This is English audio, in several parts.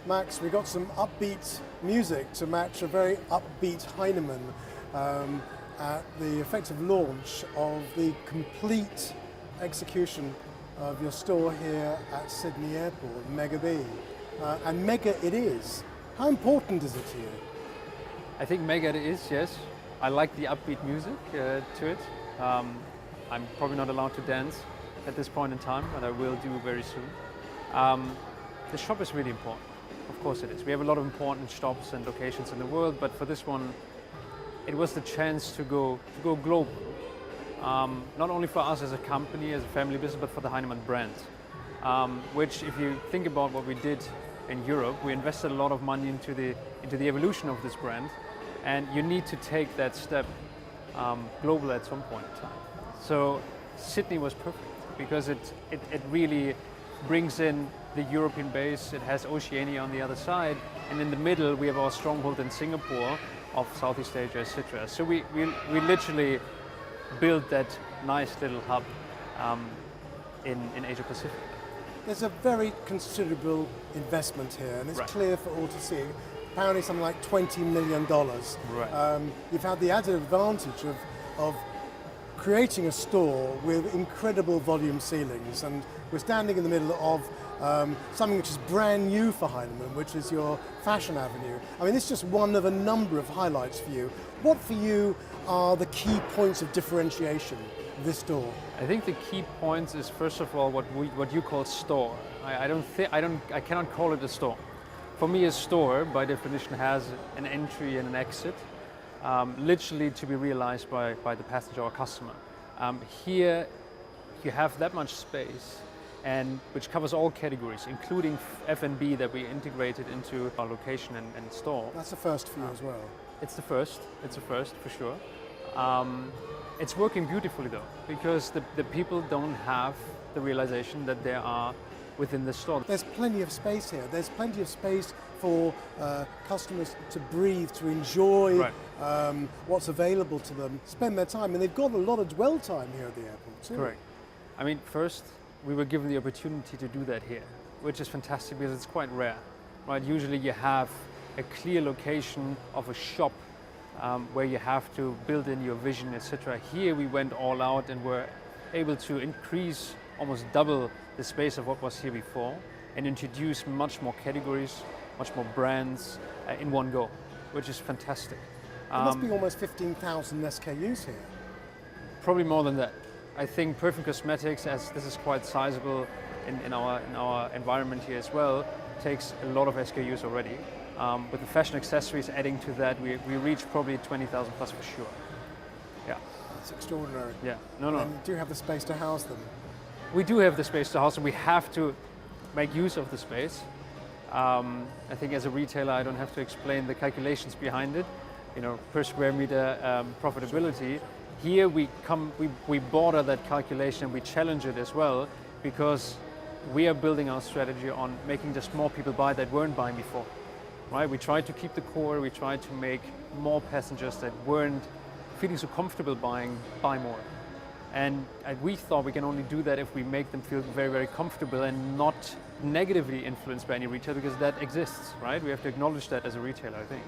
Max, we got some upbeat music to match a very upbeat Heinemann at the effective launch of the complete execution of your store here at Sydney Airport, Mega B. And mega it is. How important is it to you? I think mega it is, yes. I like the upbeat music to it. I'm probably not allowed to dance at this point in time, but I will do very soon. The shop is really important. Of course it is. We have a lot of important shops and locations in the world, but for this one, it was the chance to go global. Not only for us as a company, as a family business, but for the Heinemann brand. Which, if you think about what we did in Europe, we invested a lot of money into the evolution of this brand, and you need to take that step global at some point in time. So Sydney was perfect because it really brings in the European base. It has Oceania on the other side, and in the middle we have our stronghold in Singapore of Southeast Asia, etc. So we literally built that nice little hub in Asia Pacific. There's a very considerable investment here, and it's clear for all to see. Apparently something like $20 million. Right. You've had the added advantage of creating a store with incredible volume ceilings, and we're standing in the middle of something which is brand new for Heinemann, which is your Fashion Avenue. I mean, this is just one of a number of highlights for you. What for you are the key points of differentiation of this store? I think the key points is, first of all, what you call store. I cannot call it a store. For me, a store by definition has an entry and an exit, literally to be realized by the passenger or customer. Here you have that much space, and which covers all categories, including F&B that we integrated into our location and store. That's a first for you as well. It's a first for sure. It's working beautifully though, because the people don't have the realization that they are within the store. There's plenty of space here. There's plenty of space for customers to breathe, to enjoy what's available to them, spend their time, and they've got a lot of dwell time here at the airport too. Correct. I mean, first, we were given the opportunity to do that here, which is fantastic because it's quite rare, right? Usually you have a clear location of a shop where you have to build in your vision, etc. Here we went all out and were able to increase, almost double the space of what was here before, and introduce much more categories, much more brands in one go, which is fantastic. There must be almost 15,000 SKUs here. Probably more than that. I think perfume cosmetics, as this is quite sizable in our environment here as well, takes a lot of SKUs already. With the fashion accessories adding to that, we reach probably 20,000 plus for sure. Yeah. That's extraordinary. Yeah. No. And you do have the space to house them. We do have the space to house them. We have to make use of the space. I think as a retailer, I don't have to explain the calculations behind it. You know, per square meter profitability. Here we border that calculation, we challenge it as well, because we are building our strategy on making just more people buy that weren't buying before. Right? We try to keep the core, we try to make more passengers that weren't feeling so comfortable buying, buy more. And we thought we can only do that if we make them feel very, very comfortable and not negatively influenced by any retailer, because that exists, right? We have to acknowledge that as a retailer, I think.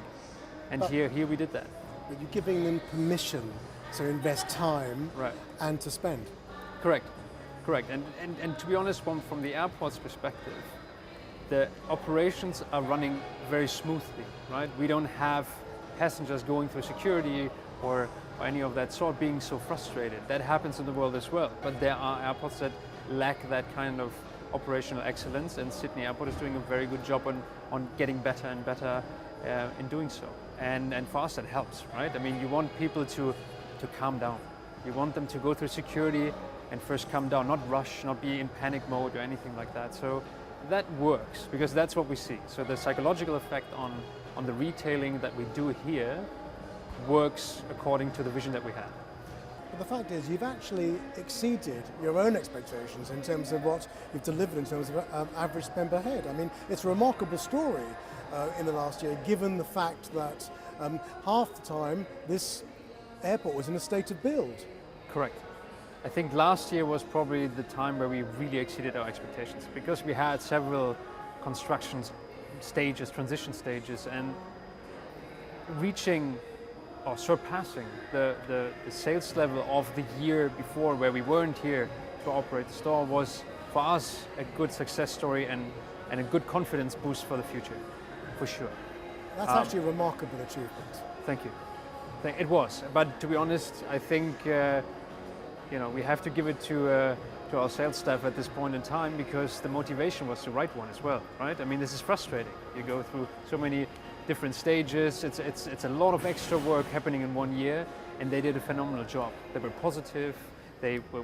And here we did that. But you're giving them permission to invest time and to spend. Correct. And to be honest, from the airport's perspective, the operations are running very smoothly, right? We don't have passengers going through security or any of that sort being so frustrated. That happens in the world as well, but there are airports that lack that kind of operational excellence, and Sydney Airport is doing a very good job on getting better and better in doing so. And for us that helps, right? I mean, you want people to calm down. You want them to go through security and first calm down, not rush, not be in panic mode or anything like that. So that works, because that's what we see. So the psychological effect on the retailing that we do here works according to the vision that we had. But the fact is, you've actually exceeded your own expectations in terms of what you've delivered in terms of average spend per head. I mean, it's a remarkable story in the last year, given the fact that half the time this airport was in a state of build. Correct. I think last year was probably the time where we really exceeded our expectations, because we had several constructions stages, transition stages, and reaching or surpassing the sales level of the year before, where we weren't here to operate the store, was for us a good success story and a good confidence boost for the future, for sure. That's actually a remarkable achievement. Thank you. It was, but to be honest, I think we have to give it to our sales staff at this point in time, because the motivation was the right one as well, right? I mean, this is frustrating. You go through so many different stages. It's a lot of extra work happening in 1 year, and they did a phenomenal job. They were positive. They were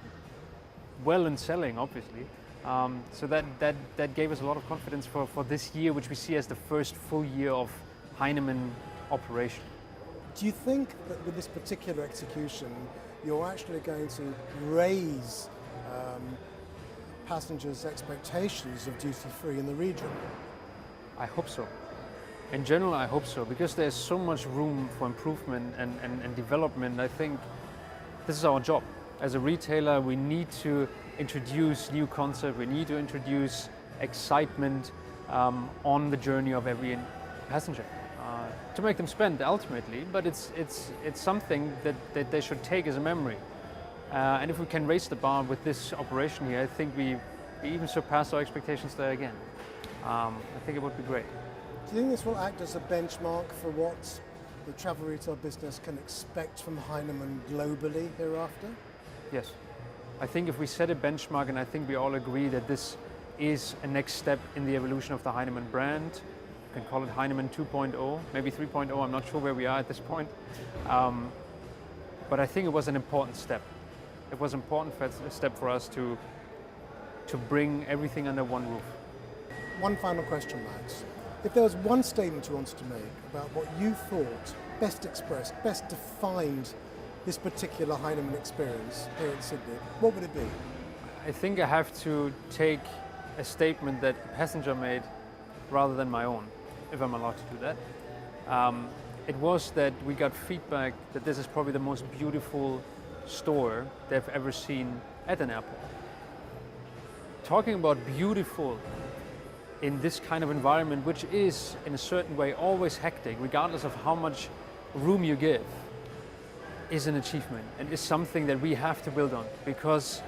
well in selling, obviously. So that gave us a lot of confidence for this year, which we see as the first full year of Heinemann operation. Do you think that with this particular execution, you're actually going to raise passengers' expectations of duty-free in the region? I hope so. In general, I hope so, because there's so much room for improvement and development. I think this is our job. As a retailer, we need to introduce new concepts, we need to introduce excitement on the journey of every passenger to make them spend ultimately, but it's something that they should take as a memory. And if we can raise the bar with this operation here, I think we even surpass our expectations there again. I think it would be great. Do you think this will act as a benchmark for what the travel retail business can expect from Heinemann globally hereafter? Yes. I think if we set a benchmark, and I think we all agree that this is a next step in the evolution of the Heinemann brand, you can call it Heinemann 2.0, maybe 3.0, I'm not sure where we are at this point. But I think it was an important step. It was an important step for us to bring everything under one roof. One final question, Max. If there was one statement you wanted to make about what you thought best expressed, best defined this particular Heinemann experience here in Sydney, what would it be? I think I have to take a statement that a passenger made rather than my own, if I'm allowed to do that. It was that we got feedback that this is probably the most beautiful store they've ever seen at an airport. Talking about beautiful in this kind of environment, which is in a certain way always hectic, regardless of how much room you give, is an achievement and is something that we have to build on, because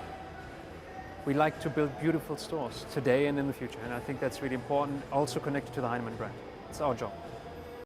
we like to build beautiful stores today and in the future. And I think that's really important, also connected to the Heinemann brand. It's our job.